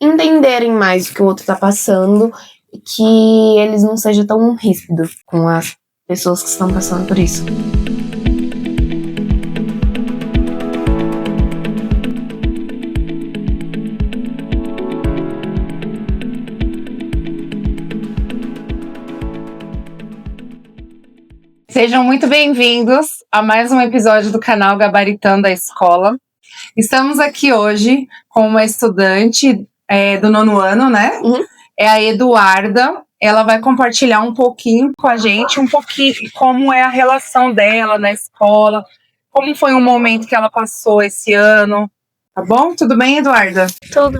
entenderem mais o que o outro tá passando e que eles não sejam tão ríspidos com as pessoas que estão passando por isso. Sejam muito bem-vindos a mais um episódio do canal Gabaritando a Escola. Estamos aqui hoje com uma estudante do 9º ano, né? É a Eduarda. Ela vai compartilhar um pouquinho com a gente, como é a relação dela na escola, como foi um momento que ela passou esse ano. Tá bom? Tudo bem, Eduarda? Tudo.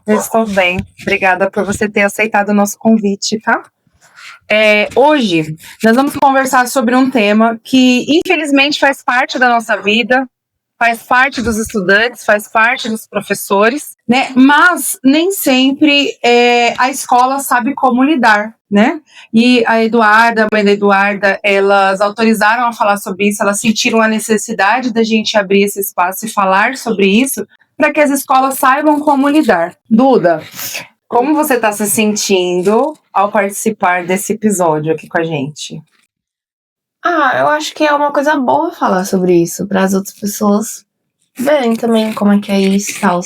Eu estou bem. Obrigada por você ter aceitado o nosso convite, tá? Hoje nós vamos conversar sobre um tema que infelizmente faz parte da nossa vida, faz parte dos estudantes, faz parte dos professores, né? Mas nem sempre a escola sabe como lidar, né? E a Eduarda, a mãe da Eduarda, elas autorizaram a falar sobre isso, elas sentiram a necessidade da gente abrir esse espaço e falar sobre isso para que as escolas saibam como lidar. Duda, como você está se sentindo ao participar desse episódio aqui com a gente? Eu acho que é uma coisa boa falar sobre isso, para as outras pessoas verem também como é que é isso e tal.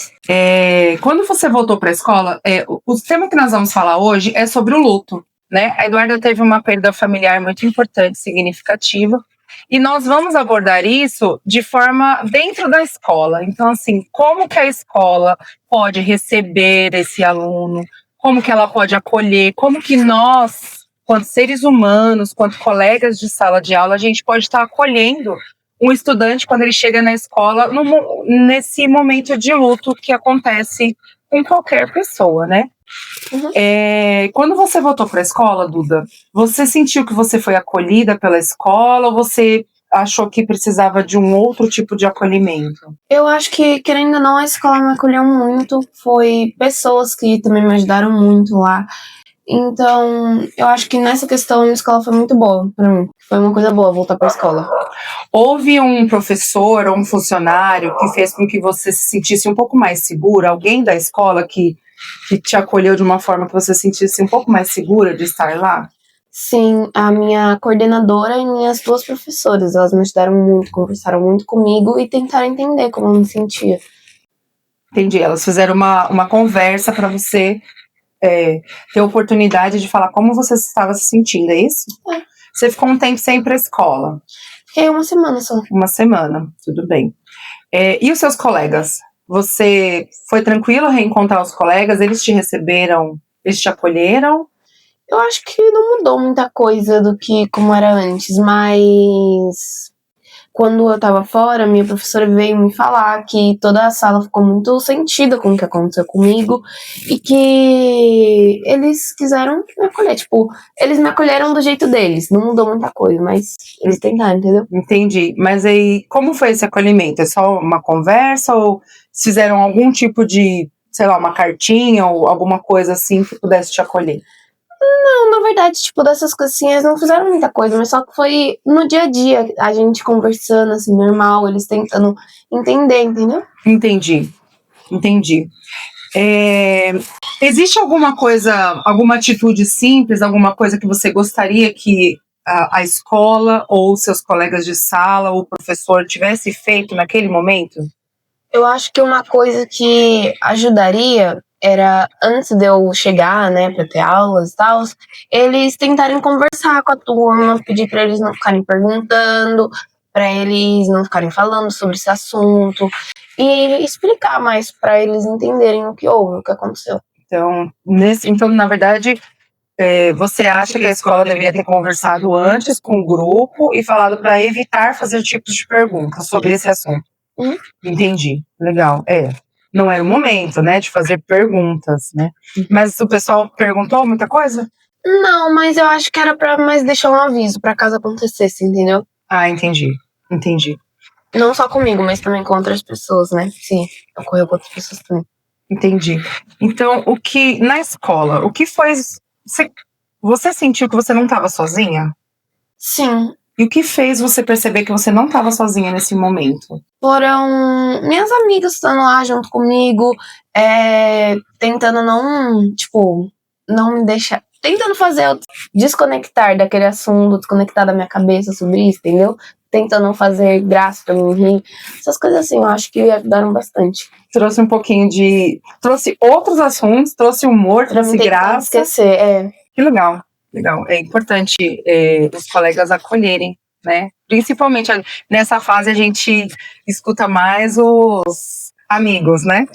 Quando você voltou para a escola, o tema que nós vamos falar hoje é sobre o luto, né? A Eduarda teve uma perda familiar muito importante, significativa, e nós vamos abordar isso de forma dentro da escola. Então, assim, como que a escola pode receber esse aluno, como que ela pode acolher, como que nós, quanto seres humanos, quanto colegas de sala de aula, a gente pode estar acolhendo um estudante quando ele chega na escola nesse momento de luto que acontece com qualquer pessoa, né? Quando você voltou para a escola, Duda, você sentiu que você foi acolhida pela escola ou você achou que precisava de um outro tipo de acolhimento? Eu acho que, querendo ou não, a escola me acolheu muito, foi pessoas que também me ajudaram muito lá. Então, eu acho que nessa questão a escola foi muito boa pra mim. Foi uma coisa boa voltar pra escola. Houve um professor ou um funcionário que fez com que você se sentisse um pouco mais segura? Alguém da escola que te acolheu de uma forma que você se sentisse um pouco mais segura de estar lá? Sim, a minha coordenadora e minhas 2 professoras, elas me ajudaram muito, conversaram muito comigo e tentaram entender como eu me sentia. Entendi, elas fizeram uma conversa para você ter oportunidade de falar como você estava se sentindo, é isso? Você ficou um tempo sem ir para a escola? Fiquei 1 semana só. 1 semana, tudo bem. E os seus colegas? Você foi tranquilo reencontrar os colegas? Eles te receberam? Eles te acolheram? Eu acho que não mudou muita coisa do que como era antes, mas quando eu tava fora, minha professora veio me falar que toda a sala ficou muito sentida com o que aconteceu comigo e que eles quiseram me acolher. Tipo, eles me acolheram do jeito deles, não mudou muita coisa, mas eles tentaram, entendeu? Entendi. Mas aí, como foi esse acolhimento? É só uma conversa ou fizeram algum tipo de, sei lá, uma cartinha ou alguma coisa assim que pudesse te acolher? Não, na verdade, tipo, dessas coisinhas não fizeram muita coisa, mas só que foi no dia a dia, a gente conversando, assim, normal, eles tentando entender, entendeu? Entendi. Existe alguma coisa, alguma atitude simples, alguma coisa que você gostaria que a escola ou seus colegas de sala ou o professor tivesse feito naquele momento? Eu acho que uma coisa que ajudaria era, antes de eu chegar, né, pra ter aulas e tal, eles tentarem conversar com a turma, pedir pra eles não ficarem perguntando, pra eles não ficarem falando sobre esse assunto, e explicar mais pra eles entenderem o que houve, o que aconteceu. Então, na verdade, você acha que a escola deveria ter conversado antes com o grupo e falado para evitar fazer tipos de perguntas sobre esse assunto? Entendi, legal. Não era o momento, né, de fazer perguntas, né? Mas o pessoal perguntou muita coisa? Não, mas eu acho que era pra mais deixar um aviso pra caso acontecesse, entendeu? Ah, entendi. Não só comigo, mas também com outras pessoas, né? Sim, ocorreu com outras pessoas também. Entendi. Então, na escola, o que foi... Você sentiu que você não estava sozinha? Sim, E o que fez você perceber que você não estava sozinha nesse momento? Foram minhas amigas estando lá junto comigo, tentando não me deixar. Tentando fazer eu desconectar daquele assunto, desconectar da minha cabeça sobre isso, entendeu? Tentando fazer graça pra mim rir. Essas coisas assim, eu acho que ajudaram bastante. Trouxe um pouquinho de. Trouxe outros assuntos, trouxe humor, Pra mim trouxe tentar graça. esquecer, Que legal, legal. É importante os colegas acolherem, né? Principalmente nessa fase a gente escuta mais os amigos, né?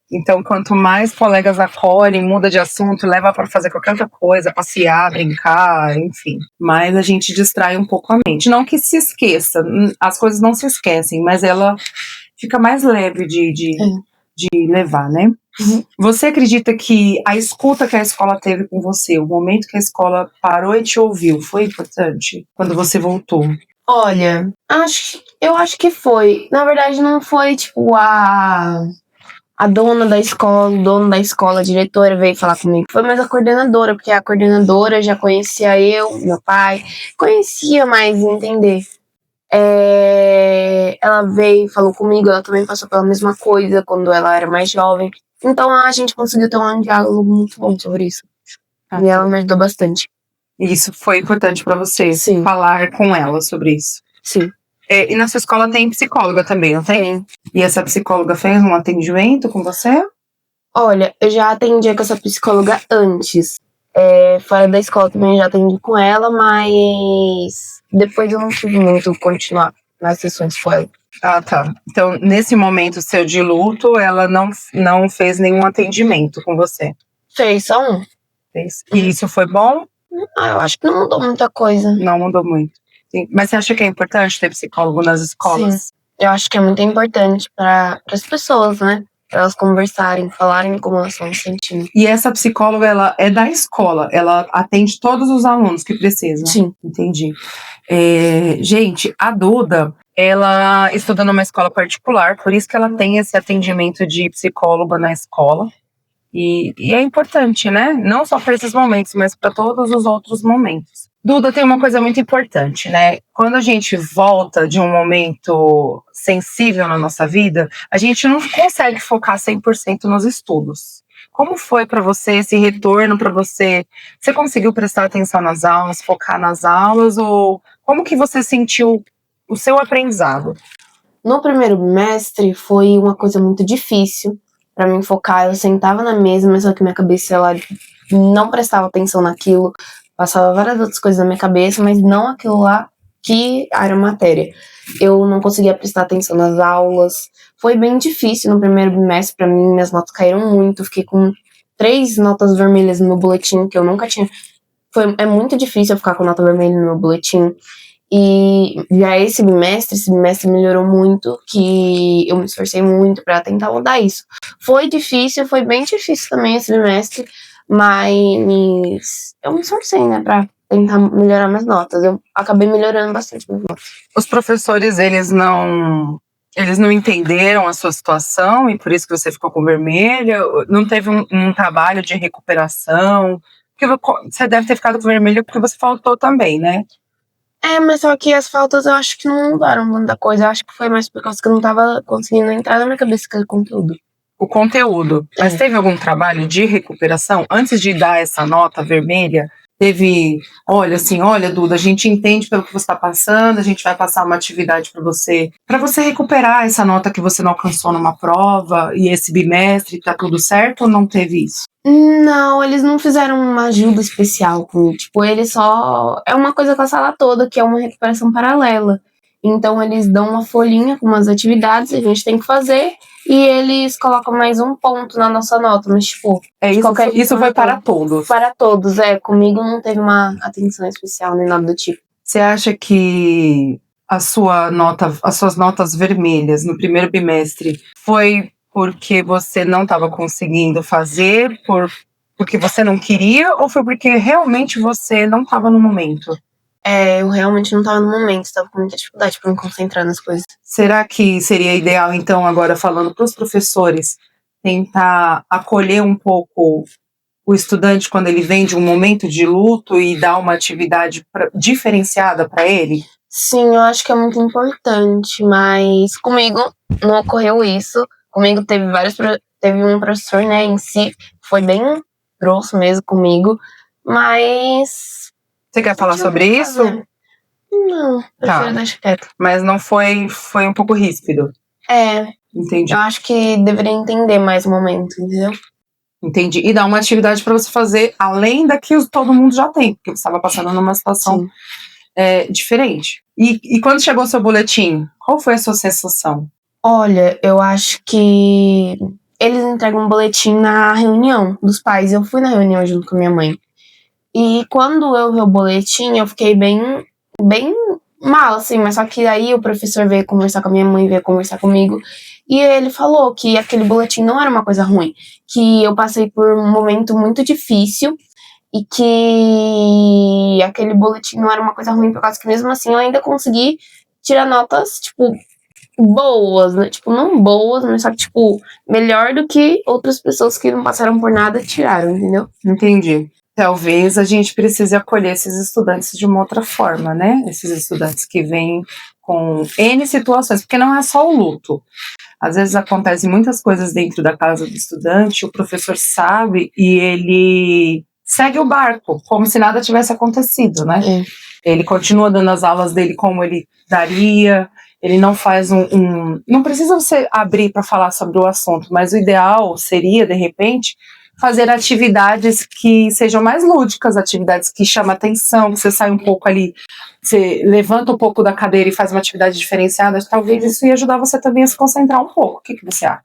Então, quanto mais colegas acolhem, muda de assunto, leva para fazer qualquer outra coisa, passear, brincar, enfim. Mas a gente distrai um pouco a mente. Não que se esqueça, as coisas não se esquecem, mas ela fica mais leve de levar, né? Uhum. Você acredita que a escuta que a escola teve com você, o momento que a escola parou e te ouviu, foi importante quando você voltou? Olha, eu acho que foi. Na verdade, não foi tipo a dona da escola, o dono da escola, a diretora veio falar comigo. Foi mais a coordenadora, porque a coordenadora já conhecia eu, meu pai, conhecia mais entender. Ela veio, falou comigo, ela também passou pela mesma coisa quando ela era mais jovem. Então a gente conseguiu ter um diálogo muito bom sobre isso. E ela me ajudou bastante. E isso foi importante para você? Sim. Falar com ela sobre isso? Sim. E na sua escola tem psicóloga também, não tem? E essa psicóloga fez um atendimento com você? Olha, eu já atendi com essa psicóloga antes. Fora da escola também já atendi com ela, mas depois eu não tive muito continuar nas sessões com ela. Ah, tá. Então, nesse momento seu de luto, ela não fez nenhum atendimento com você? Fez só um. Fez. E isso foi bom? Eu acho que não mudou muita coisa. Não mudou muito. Sim. Mas você acha que é importante ter psicólogo nas escolas? Sim. Eu acho que é muito importante para as pessoas, né? Para elas conversarem, falarem como elas estão se sentindo. E essa psicóloga, ela é da escola? Ela atende todos os alunos que precisam? Sim. Entendi. Gente, a Duda, ela estuda numa escola particular, por isso que ela tem esse atendimento de psicóloga na escola. E é importante, né? Não só para esses momentos, mas para todos os outros momentos. Duda, tem uma coisa muito importante, né? Quando a gente volta de um momento sensível na nossa vida, a gente não consegue focar 100% nos estudos. Como foi para você esse retorno para você? Você conseguiu prestar atenção nas aulas, focar nas aulas? Ou como que você sentiu o seu aprendizado? No primeiro bimestre foi uma coisa muito difícil para mim focar. Eu sentava na mesa, mas só que minha cabeça ela não prestava atenção naquilo. Passava várias outras coisas na minha cabeça, mas não aquilo lá que era matéria. Eu não conseguia prestar atenção nas aulas. Foi bem difícil no primeiro bimestre para mim. Minhas notas caíram muito. Fiquei com 3 notas vermelhas no meu boletim, que eu nunca tinha. É muito difícil eu ficar com nota vermelha no meu boletim. E já esse bimestre melhorou muito, que eu me esforcei muito para tentar mudar isso. Foi difícil, foi bem difícil também esse bimestre, mas eu me esforcei, né, pra tentar melhorar minhas notas. Eu acabei melhorando bastante minhas notas. Os professores, eles não entenderam a sua situação e por isso que você ficou com vermelha? Não teve um trabalho de recuperação? Porque você deve ter ficado com vermelha porque você faltou também, né? Mas só que as faltas eu acho que não mudaram muita coisa. Eu acho que foi mais por causa que eu não tava conseguindo entrar na minha cabeça aquele conteúdo. O conteúdo. Mas teve algum trabalho de recuperação? Antes de dar essa nota vermelha, teve, olha, Duda, a gente entende pelo que você está passando, a gente vai passar uma atividade para você recuperar essa nota que você não alcançou numa prova, e esse bimestre tá tudo certo ou não teve isso? Não, eles não fizeram uma ajuda especial comigo. Tipo, eles só. É uma coisa com a sala toda, que é uma recuperação paralela. Então, eles dão uma folhinha com umas atividades que a gente tem que fazer e eles colocam mais um ponto na nossa nota. Mas, tipo. Isso foi para todos. Para todos, Comigo não teve uma atenção especial nem nada do tipo. Você acha que as suas notas vermelhas no primeiro bimestre foi porque você não estava conseguindo fazer, porque você não queria, ou foi porque realmente você não estava no momento? Eu realmente não estava no momento, estava com muita dificuldade para me concentrar nas coisas. Será que seria ideal, então, agora falando para os professores, tentar acolher um pouco o estudante quando ele vem de um momento de luto e dar uma atividade diferenciada para ele? Sim, eu acho que é muito importante, mas comigo não ocorreu isso. Comigo teve um professor, né, em si, que foi bem grosso mesmo comigo, mas... Você quer falar sobre isso? Não, prefiro deixar quieto. Mas não foi um pouco ríspido. Entendi. Eu acho que deveria entender mais o momento, entendeu? Entendi. E dar uma atividade para você fazer além da que todo mundo já tem, porque você estava passando numa situação diferente. E quando chegou o seu boletim, qual foi a sua sensação? Olha, eu acho que eles entregam um boletim na reunião dos pais. Eu fui na reunião junto com a minha mãe. E quando eu vi o boletim, eu fiquei bem mal, assim, mas só que aí o professor veio conversar com a minha mãe, veio conversar comigo, e ele falou que aquele boletim não era uma coisa ruim, que eu passei por um momento muito difícil e que aquele boletim não era uma coisa ruim, por causa que mesmo assim eu ainda consegui tirar notas, tipo, boas, né? Tipo, não boas, mas só que, tipo, melhor do que outras pessoas que não passaram por nada tiraram, entendeu? Entendi. Talvez a gente precise acolher esses estudantes de uma outra forma, né? Esses estudantes que vêm com N situações, porque não é só o luto. Às vezes acontecem muitas coisas dentro da casa do estudante, o professor sabe e ele segue o barco, como se nada tivesse acontecido, né? Ele continua dando as aulas dele como ele daria, ele não faz não precisa você abrir para falar sobre o assunto, mas o ideal seria, de repente, fazer atividades que sejam mais lúdicas, atividades que chamam atenção, você sai um pouco ali, você levanta um pouco da cadeira e faz uma atividade diferenciada, talvez isso ia ajudar você também a se concentrar um pouco. O que você acha?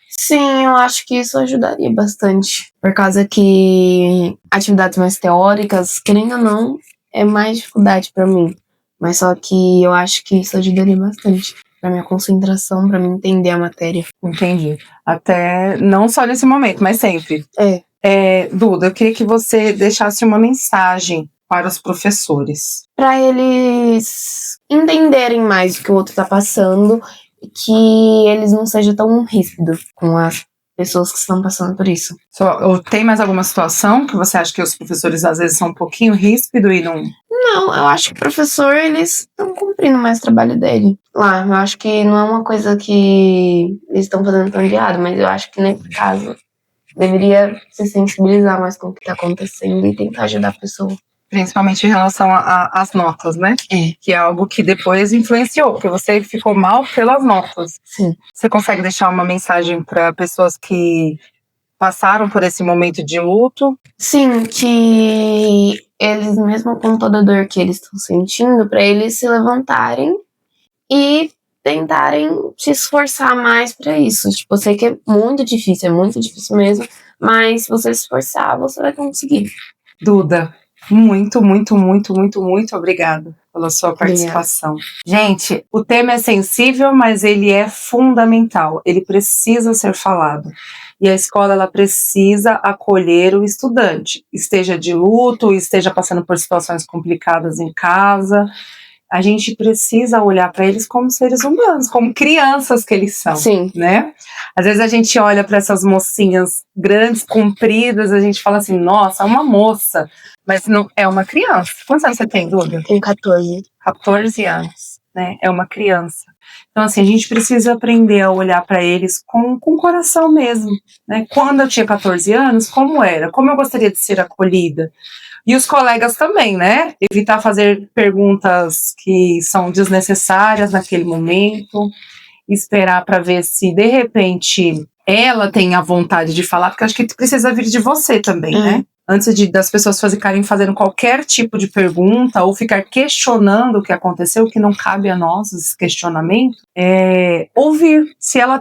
Sim, eu acho que isso ajudaria bastante, por causa que atividades mais teóricas, querendo ou não, é mais dificuldade para mim, mas só que eu acho que isso ajudaria bastante para minha concentração, para mim entender a matéria. Entendi. Até não só nesse momento, mas sempre. Duda, eu queria que você deixasse uma mensagem para os professores. Para eles entenderem mais o que o outro tá passando e que eles não sejam tão ríspidos com as pessoas que estão passando por isso. Tem mais alguma situação que você acha que os professores às vezes são um pouquinho ríspidos e não... Não, eu acho que o professor, eles estão cumprindo mais o trabalho dele. Lá, eu acho que não é uma coisa que eles estão fazendo tão de errado, mas eu acho que nesse caso deveria se sensibilizar mais com o que tá acontecendo e tentar ajudar a pessoa. Principalmente em relação às notas, né? Que é algo que depois influenciou, porque você ficou mal pelas notas. Sim. Você consegue deixar uma mensagem para pessoas que passaram por esse momento de luto? Sim, que eles, mesmo com toda a dor que eles estão sentindo, para eles se levantarem e tentarem se esforçar mais para isso. Tipo, eu sei que é muito difícil mesmo, mas se você se esforçar, você vai conseguir. Duda, muito, muito, muito, muito, muito obrigada pela sua participação. Gente, o tema é sensível, mas ele é fundamental. Ele precisa ser falado. E a escola, ela precisa acolher o estudante, esteja de luto, esteja passando por situações complicadas em casa. A gente precisa olhar para eles como seres humanos, como crianças que eles são. Sim. Né? Às vezes a gente olha para essas mocinhas grandes, compridas, a gente fala assim, nossa, é uma moça, mas não é uma criança. Quantos anos você tem, Duda? Tenho 14. 14 anos, né? É uma criança. Então, assim, a gente precisa aprender a olhar para eles com o coração mesmo, né? Quando eu tinha 14 anos, como era? Como eu gostaria de ser acolhida? E os colegas também, né? Evitar fazer perguntas que são desnecessárias naquele momento, esperar para ver se, de repente, ela tem a vontade de falar, porque acho que precisa vir de você também, né? Antes das pessoas ficarem fazendo qualquer tipo de pergunta ou ficar questionando o que aconteceu, que não cabe a nós esse questionamento, ouvir. Se ela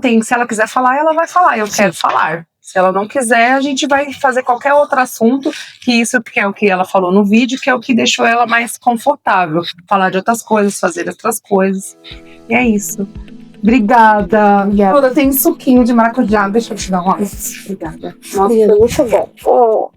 quiser falar, ela vai falar, eu quero falar. Se ela não quiser, a gente vai fazer qualquer outro assunto, que isso que é o que ela falou no vídeo, que é o que deixou ela mais confortável. Falar de outras coisas, fazer outras coisas. E é isso. Obrigada. Duda, tem suquinho de maracujá, deixa eu te dar uma. Obrigada. Nossa, muito bom.